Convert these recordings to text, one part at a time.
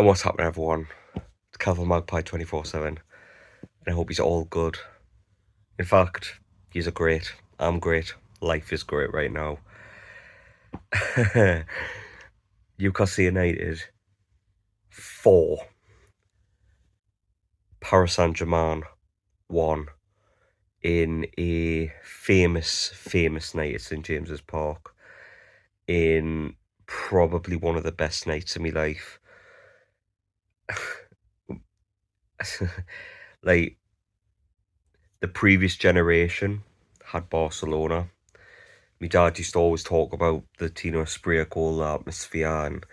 And what's happening, everyone? It's Calvin Magpie 24/7, and I hope he's all good. In fact, he's a great. I'm great. Life is great right now. Newcastle United 4, Paris Saint-Germain 1 in a famous night at St James's Park, in probably one of the best nights of my life. Like, the previous generation had Barcelona. My dad used to always talk about the Tino Esprit goal atmosphere, and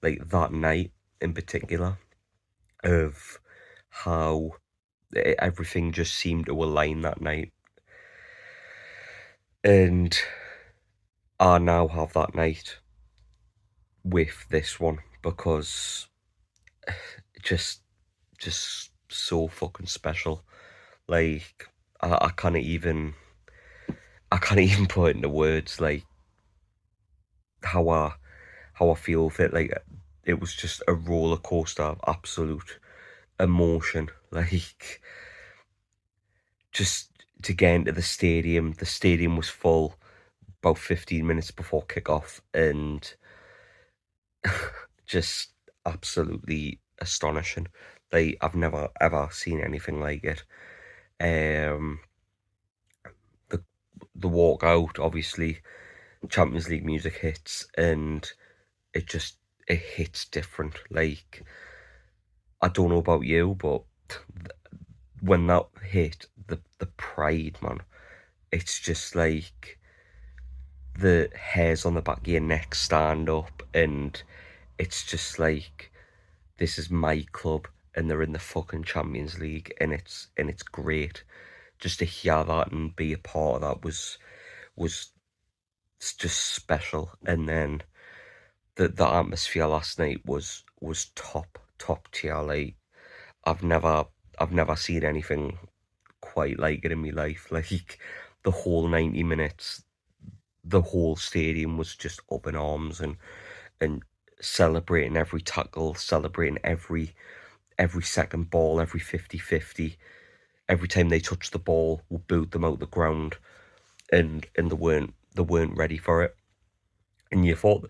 like that night in particular, of how everything just seemed to align that night. And I now have that night with this one because just so fucking special. Like, I can't even put into words like how I feel with it. Like, it was just a roller coaster of absolute emotion. Like, just to get into the stadium was full about 15 minutes before kickoff, and just absolutely astonishing. Like, I've never ever seen anything like it. Um, the walk out, obviously, Champions League music hits, and it hits different. Like, I don't know about you, but when that hit, the pride, man, it's just like the hairs on the back of your neck stand up, and it's just like, this is my club, and they're in the fucking Champions League, and it's great. Just to hear that and be a part of that was just special. And then the atmosphere last night was top tier. Like, I've never seen anything quite like it in my life. Like, the whole 90 minutes, the whole stadium was just up in arms, and celebrating every tackle, celebrating every second ball, every 50-50. Every time they touched the ball, we booed them out the ground, and they weren't ready for it. And you thought,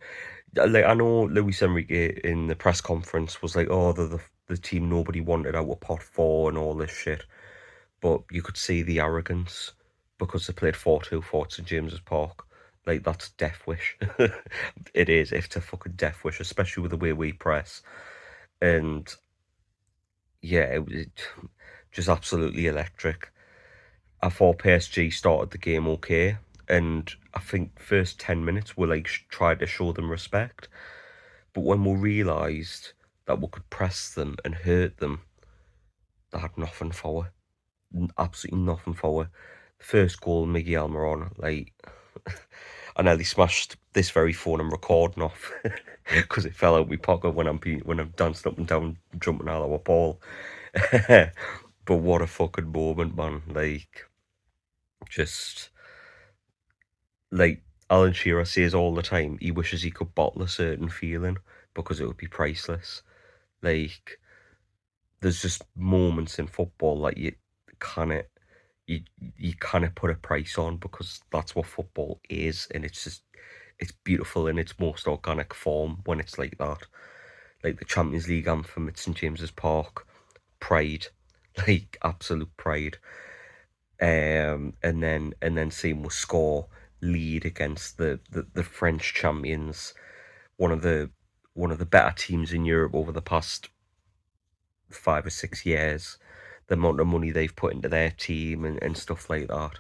like, I know Luis Enrique in the press conference was like, "Oh, the team nobody wanted out of pot 4 and all this shit," but you could see the arrogance because they played 4-2-4 at St James's Park. Like, that's death wish. It is. It's a fucking death wish, especially with the way we press. And yeah, it was just absolutely electric. I thought PSG started the game okay, and I think first 10 minutes were like tried to show them respect. But when we realised that we could press them and hurt them, they had nothing for it. Absolutely nothing for it. First goal, Miguel Almiron, like, I nearly smashed this very phone I'm recording off because it fell out my pocket when I'm dancing up and down, jumping out of a ball. But what a fucking moment, man! Like, just like Alan Shearer says all the time, he wishes he could bottle a certain feeling because it would be priceless. Like, there's just moments in football that cannot you cannot put a price on, because that's what football is, and it's beautiful in its most organic form when it's like that. Like the Champions League anthem at St James's Park, pride, like absolute pride. And then seeing us score, lead against the French champions, one of the better teams in Europe over the past 5 or 6 years. The amount of money they've put into their team and stuff like that,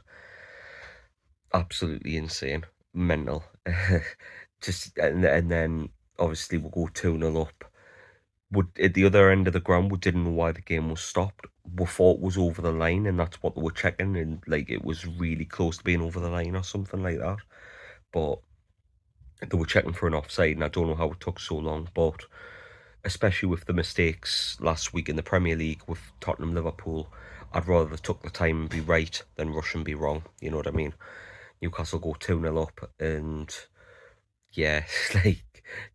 absolutely insane, mental. Just and then obviously we'll go 2-0 up. At the other end of the ground, we didn't know why the game was stopped. We thought it was over the line, and that's what they were checking, and like it was really close to being over the line or something like that. But they were checking for an offside, and I don't know how it took so long. But especially with the mistakes last week in the Premier League with Tottenham, Liverpool, I'd rather they took the time and be right than rush and be wrong. You know what I mean? Newcastle go 2-0 up, and yeah, like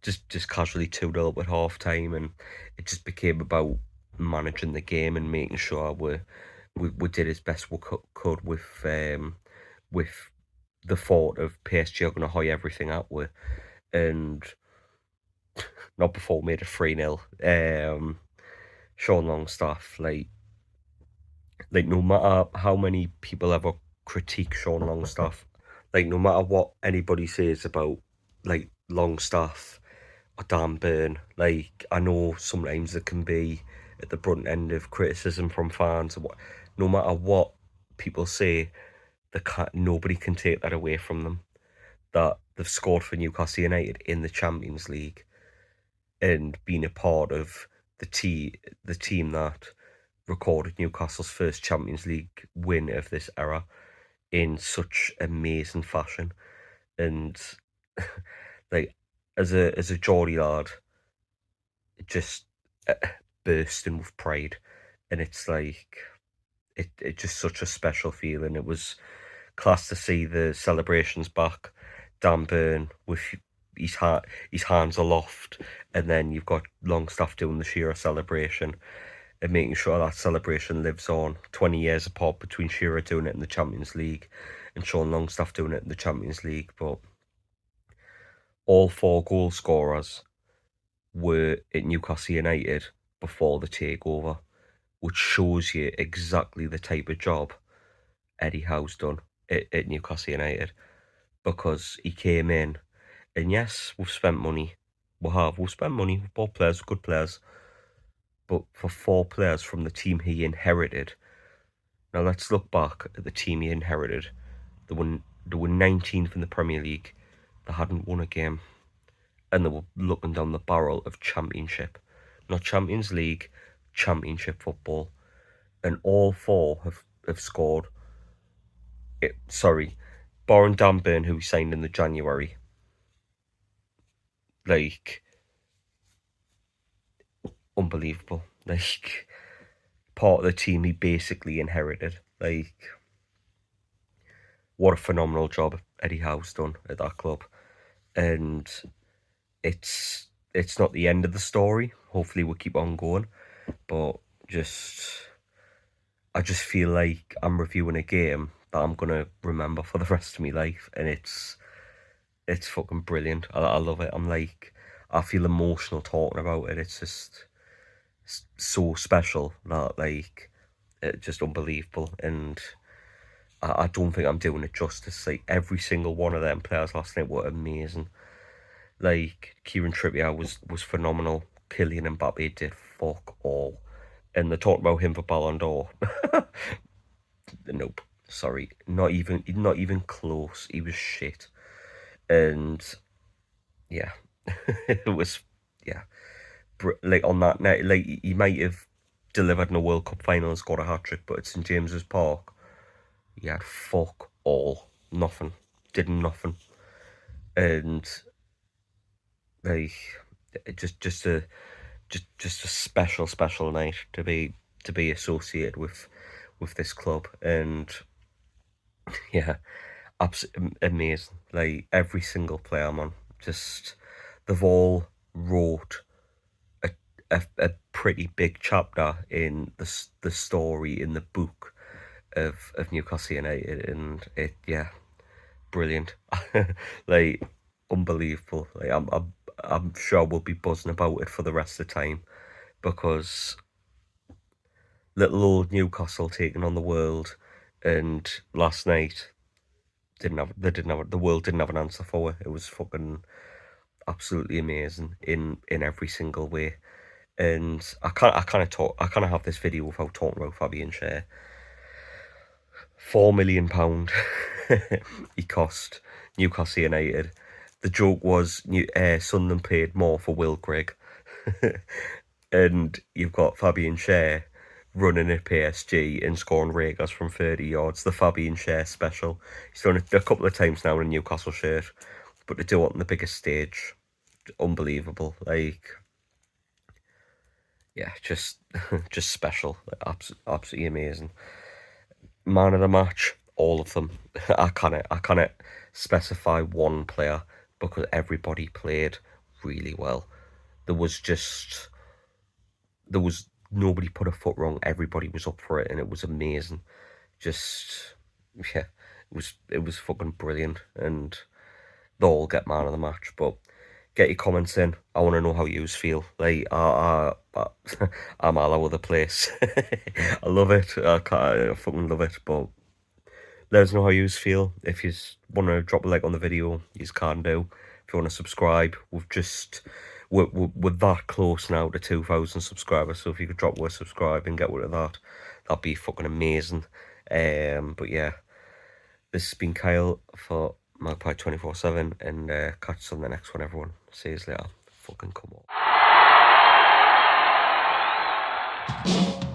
just casually 2-0 up at half time, and it just became about managing the game and making sure we did as best we could with the thought of PSG are going to hoy everything out with, and not before we made it 3-0. Sean Longstaff, like no matter how many people ever critique Sean Longstaff, like no matter what anybody says about like Longstaff or Dan Burn, like I know sometimes it can be at the brunt end of criticism from fans. Or what, no matter what people say, nobody can take that away from them. That they've scored for Newcastle United in the Champions League and been a part of the team that recorded Newcastle's first Champions League win of this era in such amazing fashion. And like as a Geordie lad, just bursting with pride, and it's like it just such a special feeling. It was class to see the celebrations back. Dan Burn with his hands aloft, and then you've got Longstaff doing the Shearer celebration and making sure that celebration lives on 20 years apart between Shearer doing it in the Champions League and Sean Longstaff doing it in the Champions League. But all 4 goal scorers were at Newcastle United before the takeover, which shows you exactly the type of job Eddie Howe's done at Newcastle United, because he came in, and yes, we've spent money. We've spent money. We've bought players, good players, but for 4 players from the team he inherited. Now let's look back at the team he inherited. They were 19th in the Premier League. They hadn't won a game, and they were looking down the barrel of Championship, not Champions League, Championship football, and all 4 have scored. Barring Dan Burn, who we signed in the January, like unbelievable. Like part of the team he basically inherited. Like what a phenomenal job Eddie Howe's done at that club, and it's not the end of the story. Hopefully we'll keep on going, but I just feel like I'm reviewing a game that I'm gonna remember for the rest of my life, and it's fucking brilliant. I love it. I feel emotional talking about it. It's just so special that it's just unbelievable, and I don't think I'm doing it justice. Like every single one of them players last night were amazing. Like Kieran Trippier was phenomenal. Kylian Mbappe did fuck all, and they're talking about him for Ballon d'Or. Nope, sorry, not even close. He was shit, and yeah, it was yeah. Like on that night, like he might have delivered in a World Cup final and scored a hat trick, but at St James's Park, he had fuck all, nothing, did nothing, and like just a special night to be associated with this club, and yeah, absolutely amazing. Like every single player, man, just they've all wrote a pretty big chapter in the story in the book of Newcastle United, and brilliant. Like unbelievable. Like I'm sure we'll be buzzing about it for the rest of the time, because little old Newcastle taking on the world, and last night the world didn't have an answer for it. It was fucking absolutely amazing in every single way. And I kind of have this video without talking about Fabian Schär. £4 million he cost Newcastle United. The joke was Sunderland paid more for Will Grigg. And you've got Fabian Schär running at PSG and scoring Regers from 30 yards. The Fabian Schär special. He's done it a couple of times now in a Newcastle shirt, but to do it on the biggest stage, unbelievable. Like, yeah, just special. Absolutely amazing. Man of the match, all of them. I can't specify one player, because everybody played really well. There was nobody put a foot wrong. Everybody was up for it, and it was amazing. Just, yeah, it was fucking brilliant, and they'll all get man of the match. But get your comments in. I want to know how yous feel. Like, I'm all over the place. I love it. I fucking love it. But let us know how yous feel. If you want to drop a like on the video, you can do. If you want to subscribe, we're that close now to 2,000 subscribers. So if you could drop a subscribe and get rid of that, that'd be fucking amazing. But yeah, this has been Kyle for Magpie 24/7, and catch us on the next one, everyone. See you later. Fucking come on.